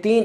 3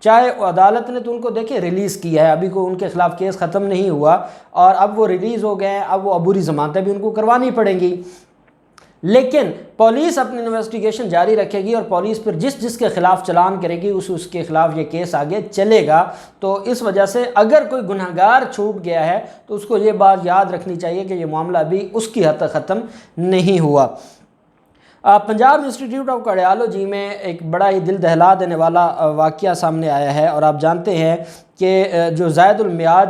چاہے عدالت نے تو ان کو دیکھیں ریلیز کیا ہے، ابھی کوئی ان کے خلاف کیس ختم نہیں ہوا اور اب وہ ریلیز ہو گئے ہیں، اب وہ عبوری ضمانتیں بھی ان کو کروانی پڑیں گی، لیکن پولیس اپنی انویسٹیگیشن جاری رکھے گی اور پولیس پھر جس کے خلاف چلان کرے گی اس کے خلاف یہ کیس آگے چلے گا۔ تو اس وجہ سے اگر کوئی گنہگار چھوٹ گیا ہے تو اس کو یہ بات یاد رکھنی چاہیے کہ یہ معاملہ ابھی اس کی حد تک ختم نہیں ہوا۔ پنجاب انسٹیٹیوٹ آف کارڈیالوجی میں ایک بڑا ہی دل دہلا دینے والا واقعہ سامنے آیا ہے، اور آپ جانتے ہیں کہ جو زائد المیعاد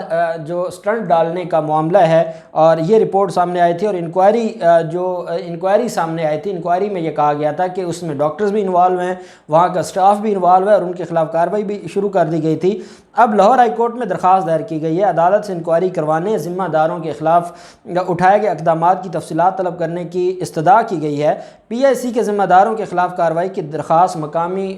جو سٹنٹ ڈالنے کا معاملہ ہے، اور یہ رپورٹ سامنے آئی تھی اور انکوائری سامنے آئی تھی، انکوائری میں یہ کہا گیا تھا کہ اس میں ڈاکٹرز بھی انوالو ہیں، وہاں کا سٹاف بھی انوالو ہے اور ان کے خلاف کارروائی بھی شروع کر دی گئی تھی۔ اب لاہور ہائی کورٹ میں درخواست دائر کی گئی ہے، عدالت سے انکوائری کروانے، ذمہ داروں کے خلاف اٹھائے گئے اقدامات کی تفصیلات طلب کرنے کی استدعا کی گئی ہے۔ پی آئی سی کے ذمہ داروں کے خلاف کارروائی کی درخواست مقامی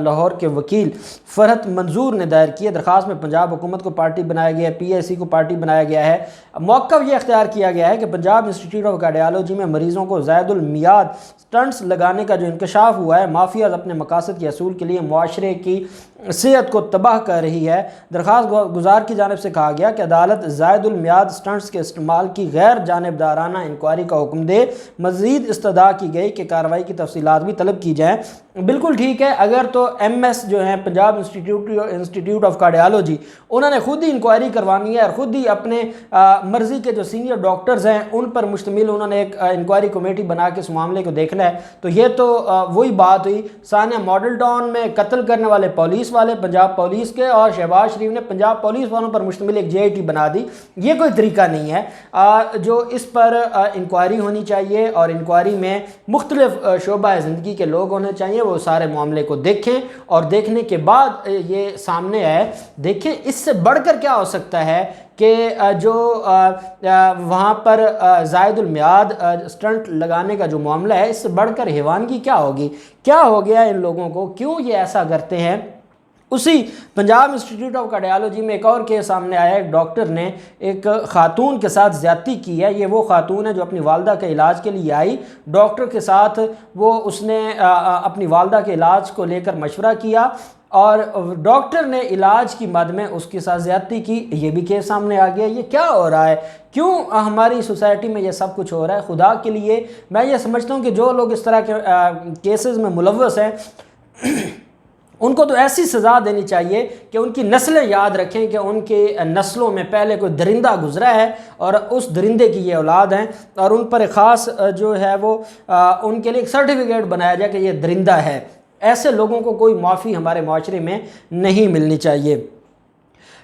لاہور کے وکیل فرحت منظور نے دائر کی ہے۔ درخواست میں پنجاب حکومت کو پارٹی بنایا گیا ہے، پی آئی سی کو پارٹی بنایا گیا ہے۔ موقف یہ اختیار کیا گیا ہے کہ پنجاب انسٹیٹیوٹ آف کارڈیالوجی میں مریضوں کو زائد المیعاد سٹنٹس لگانے کا جو انکشاف ہوا ہے، مافیاز اپنے مقاصد کے حصول کے لیے معاشرے کی صحت کو تباہ کر رہی ہے۔ درخواست گزار کی جانب سے کہا گیا کہ عدالت زائد المیعاد سٹنٹس کے استعمال کی غیر جانبدارانہ انکوائری کا حکم دے۔ مزید استدعا کی گئی کہ کارروائی کی تفصیلات بھی طلب کی جائیں۔ بالکل ٹھیک ہے، اگر تو ایم ایس جو ہیں پنجاب انسٹیٹیوٹ آف کارڈیالوجی، انہوں نے خود ہی انکوائری کروانی ہے اور خود ہی اپنے مرضی کے جو سینئر ڈاکٹرز ہیں ان پر مشتمل انہوں نے ایک انکوائری کمیٹی بنا کے اس معاملے کو دیکھنا ہے، تو یہ تو وہی بات ہوئی ثانیہ ماڈل ٹاؤن میں قتل کرنے والے پولیس والے پنجاب پولیس کے، اور شہباز شریف نے پنجاب پولیس والوں پر مشتمل ایک جے آئی ٹی بنا دی۔ یہ کوئی طریقہ نہیں ہے جو اس پر انکوائری ہونی چاہیے، اور انکوائری میں مختلف شعبہ زندگی کے لوگ ہونے چاہیے، وہ سارے معاملے کو دیکھیں اور دیکھنے کے بعد یہ سامنے آئے۔ دیکھیں اس سے بڑھ کر کیا ہو سکتا ہے کہ جو وہاں پر زائد المیعاد سٹنٹ لگانے کا جو معاملہ ہے، اس سے بڑھ کر حیوانگی کیا ہوگی؟ کیا ہو گیا ان لوگوں کو؟ کیوں یہ ایسا کرتے ہیں؟ اسی پنجاب انسٹیٹیوٹ آف کارڈیالوجی میں ایک اور کیس سامنے آیا ہے، ایک ڈاکٹر نے ایک خاتون کے ساتھ زیادتی کی ہے۔ یہ وہ خاتون ہے جو اپنی والدہ کے علاج کے لیے آئی، ڈاکٹر کے ساتھ اس نے اپنی والدہ کے علاج کو لے کر مشورہ کیا اور ڈاکٹر نے علاج کی مد میں اس کے ساتھ زیادتی کی۔ یہ بھی کیس سامنے آ گیا۔ یہ کیا ہو رہا ہے؟ کیوں ہماری سوسائٹی میں یہ سب کچھ ہو رہا ہے؟ خدا کے لیے میں یہ سمجھتا ہوں کہ جو لوگ اس طرح کے کیسز میں ملوث ہیں ان کو تو ایسی سزا دینی چاہیے کہ ان کی نسلیں یاد رکھیں کہ ان کے نسلوں میں پہلے کوئی درندہ گزرا ہے اور اس درندے کی یہ اولاد ہیں، اور ان پر خاص جو ہے وہ ان کے لیے ایک سرٹیفکیٹ بنایا جائے کہ یہ درندہ ہے۔ ایسے لوگوں کو کوئی معافی ہمارے معاشرے میں نہیں ملنی چاہیے۔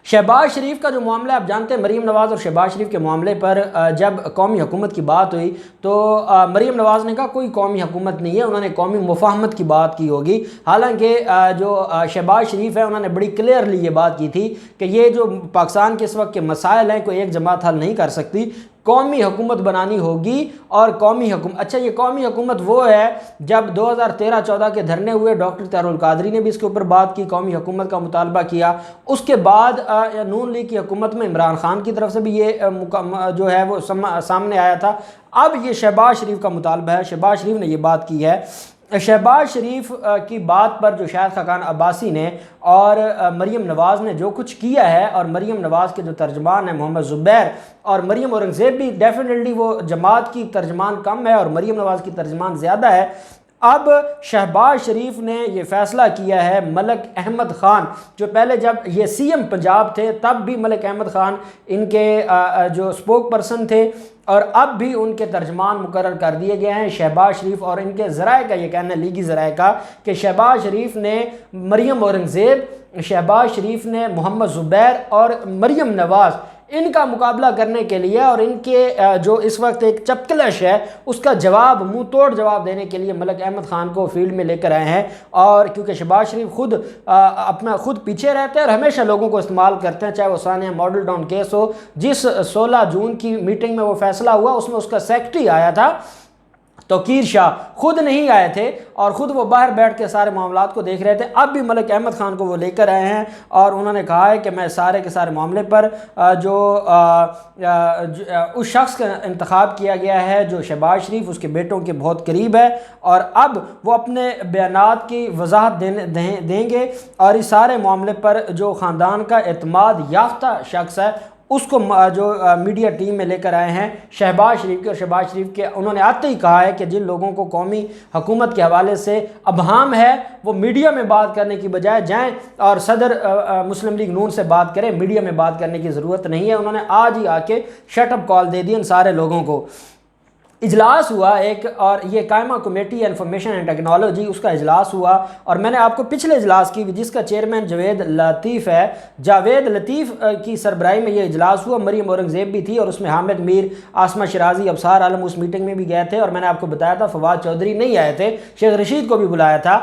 شہباز شریف کا جو معاملہ آپ جانتے ہیں، مریم نواز اور شہباز شریف کے معاملے پر جب قومی حکومت کی بات ہوئی تو مریم نواز نے کہا کوئی قومی حکومت نہیں ہے، انہوں نے قومی مفاہمت کی بات کی ہوگی، حالانکہ جو شہباز شریف ہے انہوں نے بڑی کلیئرلی یہ بات کی تھی کہ یہ جو پاکستان کے اس وقت کے مسائل ہیں کوئی ایک جماعت حل نہیں کر سکتی، قومی حکومت بنانی ہوگی۔ اور قومی حکومت، اچھا یہ قومی حکومت وہ ہے جب 2013-14 کے دھرنے ہوئے، ڈاکٹر طاہر القادری نے بھی اس کے اوپر بات کی، قومی حکومت کا مطالبہ کیا، اس کے بعد نون لیگ کی حکومت میں عمران خان کی طرف سے بھی یہ جو ہے وہ سامنے آیا تھا۔ اب یہ شہباز شریف کا مطالبہ ہے، شہباز شریف نے یہ بات کی ہے۔ شہباز شریف کی بات پر جو شاہد خاقان عباسی نے اور مریم نواز نے جو کچھ کیا ہے، اور مریم نواز کے جو ترجمان ہیں محمد زبیر اور مریم اورنگزیب بھی ڈیفینیٹلی وہ جماعت کی ترجمان کم ہے اور مریم نواز کی ترجمان زیادہ ہے۔ اب شہباز شریف نے یہ فیصلہ کیا ہے، ملک احمد خان جو پہلے جب یہ سی ایم پنجاب تھے تب بھی ملک احمد خان ان کے جو اسپوک پرسن تھے، اور اب بھی ان کے ترجمان مقرر کر دیے گئے ہیں شہباز شریف، اور ان کے ذرائع کا یہ کہنا ہے، لیگی ذرائع کا، کہ شہباز شریف نے مریم اورنگزیب، شہباز شریف نے محمد زبیر اور مریم نواز ان کا مقابلہ کرنے کے لیے اور ان کے جو اس وقت ایک چپکلش ہے اس کا جواب، منہ توڑ جواب دینے کے لیے ملک احمد خان کو فیلڈ میں لے کر آئے ہیں۔ اور کیونکہ شہباز شریف خود پیچھے رہتے ہیں اور ہمیشہ لوگوں کو استعمال کرتے ہیں، چاہے وہ ثانیہ ماڈل ٹاؤن کیس ہو، جس 16 جون کی میٹنگ میں وہ فیصلہ ہوا اس میں اس کا سیکرٹری آیا تھا توقیر شاہ خود نہیں آئے تھے اور خود وہ باہر بیٹھ کے سارے معاملات کو دیکھ رہے تھے. اب بھی ملک احمد خان کو وہ لے کر آئے ہیں اور انہوں نے کہا ہے کہ میں سارے کے سارے معاملے پر جو اس شخص کا انتخاب کیا گیا ہے جو شہباز شریف اس کے بیٹوں کے بہت قریب ہے، اور اب وہ اپنے بیانات کی وضاحت دیں گے اور اس سارے معاملے پر جو خاندان کا اعتماد یافتہ شخص ہے اس کو جو میڈیا ٹیم میں لے کر آئے ہیں شہباز شریف کے. اور شہباز شریف کے انہوں نے آتے ہی کہا ہے کہ جن لوگوں کو قومی حکومت کے حوالے سے ابہام ہے وہ میڈیا میں بات کرنے کی بجائے جائیں اور صدر مسلم لیگ نون سے بات کریں، میڈیا میں بات کرنے کی ضرورت نہیں ہے. انہوں نے آج ہی آ کے شٹ اپ کال دے دی ان سارے لوگوں کو. اجلاس ہوا ایک، اور یہ قائمہ کمیٹی انفارمیشن اینڈ ٹیکنالوجی اس کا اجلاس ہوا، اور میں نے آپ کو پچھلے اجلاس کی جس کا چیئرمین جاوید لطیف کی سربراہی میں یہ اجلاس ہوا. مریم اورنگزیب بھی تھی اور اس میں حامد میر، عاصمہ شیرازی، ابصار عالم اس میٹنگ میں بھی گئے تھے، اور میں نے آپ کو بتایا تھا فواد چودھری نہیں آئے تھے، شیخ رشید کو بھی بلایا تھا.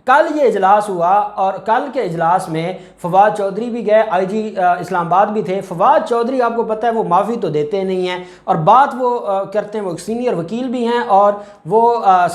کل یہ اجلاس ہوا اور کل کے اجلاس میں فواد چودھری بھی گئے، آئی جی اسلام آباد بھی تھے. فواد چودھری آپ کو پتہ ہے وہ معافی تو دیتے نہیں ہیں اور بات وہ کرتے ہیں، وہ ایک سینئر وکیل بھی ہیں اور وہ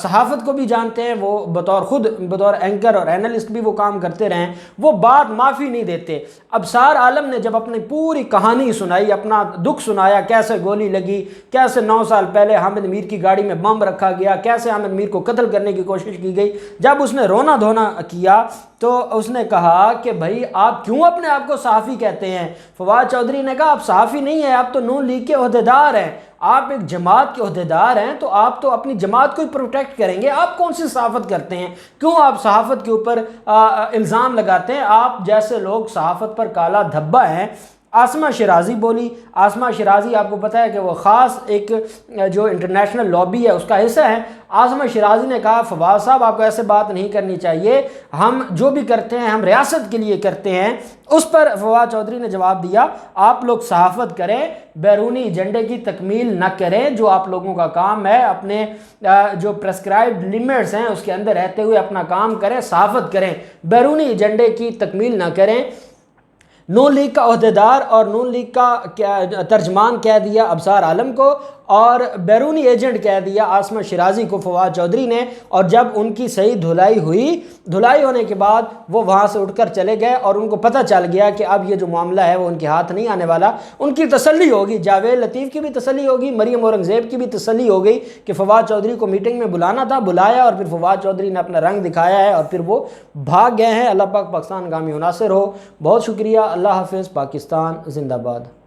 صحافت کو بھی جانتے ہیں، وہ بطور اینکر اور اینالسٹ بھی وہ کام کرتے رہے ہیں، وہ بات معافی نہیں دیتے. ابصار عالم نے جب اپنی پوری کہانی سنائی، اپنا دکھ سنایا، کیسے گولی لگی، کیسے 9 سال پہلے حامد میر کی گاڑی میں بم رکھا گیا، کیسے حامد میر کو قتل کرنے کی کوشش کی گئی، جب اس نے رونا دھونا کیا تو اس نے کہا کہ بھائی آپ کیوں اپنے آپ کو صحافی کہتے ہیں؟ فواد چودھری نے کہا آپ صحافی نہیں ہیں، آپ تو نون لیگ کے عہدیدار ہیں، آپ ایک جماعت کے عہدیدار ہیں، تو آپ تو اپنی جماعت کو ہی پروٹیکٹ کریں گے، آپ کون سی صحافت کرتے ہیں؟ کیوں آپ صحافت کے اوپر الزام لگاتے ہیں؟ آپ جیسے لوگ صحافت پر کالا دھبا ہیں. عاصمہ شیرازی بولی. عاصمہ شیرازی آپ کو پتہ ہے کہ وہ خاص ایک جو انٹرنیشنل لابی ہے اس کا حصہ ہے. عاصمہ شیرازی نے کہا فواد صاحب آپ کو ایسے بات نہیں کرنی چاہیے، ہم جو بھی کرتے ہیں ہم ریاست کے لیے کرتے ہیں. اس پر فواد چودھری نے جواب دیا آپ لوگ صحافت کریں، بیرونی ایجنڈے کی تکمیل نہ کریں، جو آپ لوگوں کا کام ہے اپنے جو پرسکرائبڈ لیمٹس ہیں اس کے اندر رہتے ہوئے اپنا کام کریں، صحافت کریں، بیرونی ایجنڈے کی تکمیل نہ کریں. نون لیگ کا عہدیدار اور نون لیگ کا ترجمان کہہ دیا ابصار عالم کو، اور بیرونی ایجنٹ کہہ دیا عاصمہ شیرازی کو فواد چودھری نے. اور جب ان کی صحیح دھلائی ہونے کے بعد وہ وہاں سے اٹھ کر چلے گئے اور ان کو پتہ چل گیا کہ اب یہ جو معاملہ ہے وہ ان کے ہاتھ نہیں آنے والا. ان کی تسلی ہوگی، جاوید لطیف کی بھی تسلی ہوگی، مریم اورنگزیب کی بھی تسلی ہو گئی کہ فواد چودھری کو میٹنگ میں بلانا تھا، بلایا، اور پھر فواد چودھری نے اپنا رنگ دکھایا ہے اور پھر وہ بھاگ گئے ہیں. اللہ پاک پاکستان گامی عناصر ہو. بہت شکریہ. اللہ حافظ. پاکستان زندہ باد.